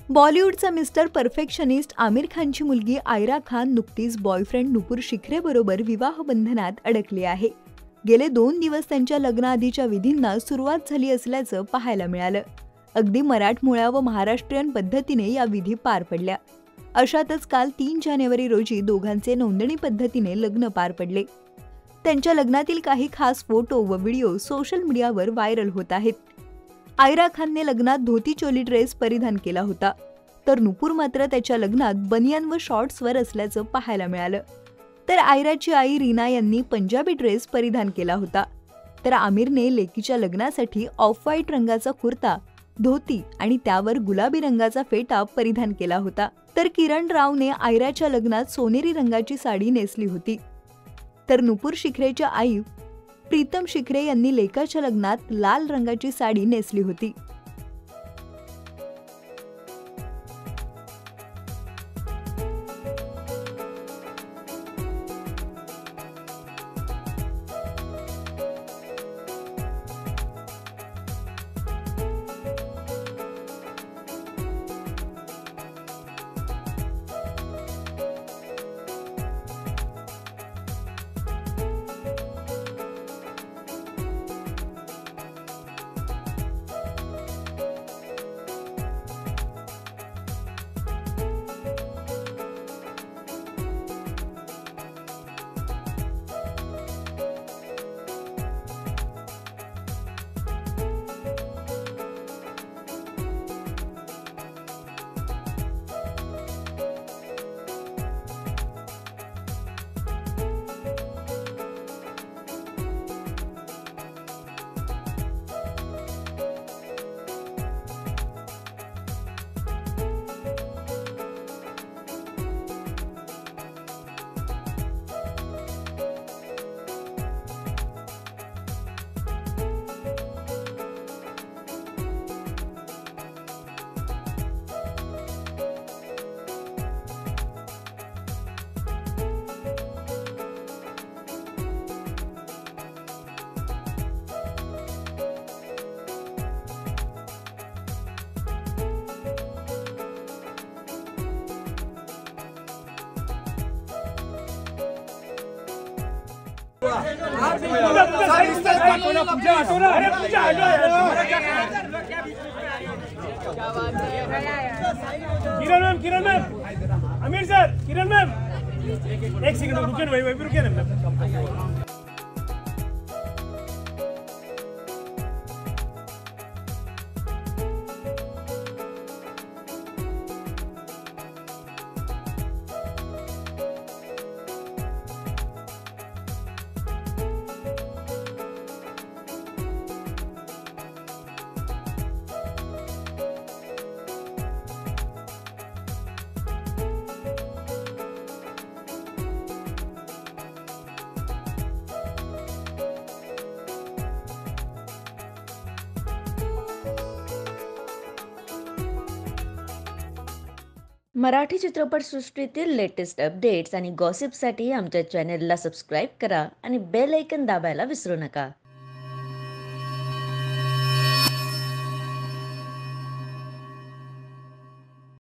बॉलिवूडचा mister perfectionist Aamir खानची मुलगी आयरा खान नुकतीच बॉयफ्रेंड नुपूर शिखरेबरोबर विवाह बंधनात अडकली आहे। गेले 2 दिवस त्यांच्या लग्नाआधीच्या विधींना सुरुवात झाली असल्याचं पाहायला मिळालं। अगदी मराठमोळ्या व महाराष्ट्रीयन पद्धतीने या विधी पार पडल्या। अशातच काल 3 जानेवारी रोजी दोघांचे नोंदणी पद्धतीने लग्न पार पडले। त्यांच्या लग्नातील काही खास फोटो व व्हिडिओ सोशल मीडियावर व्हायरल होत आहेत। आयरा खानने लग्नात धोती चोली ड्रेस परिधान केला होता, तर नुपूर मात्र त्याच्या लग्नात बनियान व शॉर्ट्सवर असल्याचं पाहायला मिळालं। तर आयराची आई रीना यांनी पंजाबी ड्रेस परिधान केला होता, तर आमिरने लेकीच्या लग्नासाठी ऑफ व्हाईट रंगाचा कुर्ता, धोती आणि त्यावर गुलाबी रंगाचा फेटा परिधान केला होता। तर किरण रावने आयराच्या लग्नात सोनेरी रंगाची साडी नेसली होती। तर नुपूर शिखरेच्या आई प्रीतम शिखरे यांनी लेकाच्या लग्नात लाल रंगाची साडी नेसली होती। किरण मैम, आमिर सर, किरण मैम, एक सेकंड रुकिए भाई, रुकिए ना मैम। मराठी चित्रपटसृष्टीतील लेटेस्ट अपडेट्स आणि गॉसिपसाठी आमच्या चॅनेलला सबस्क्राईब करा आणि बेल आयकॉन दाबायला विसरू नका।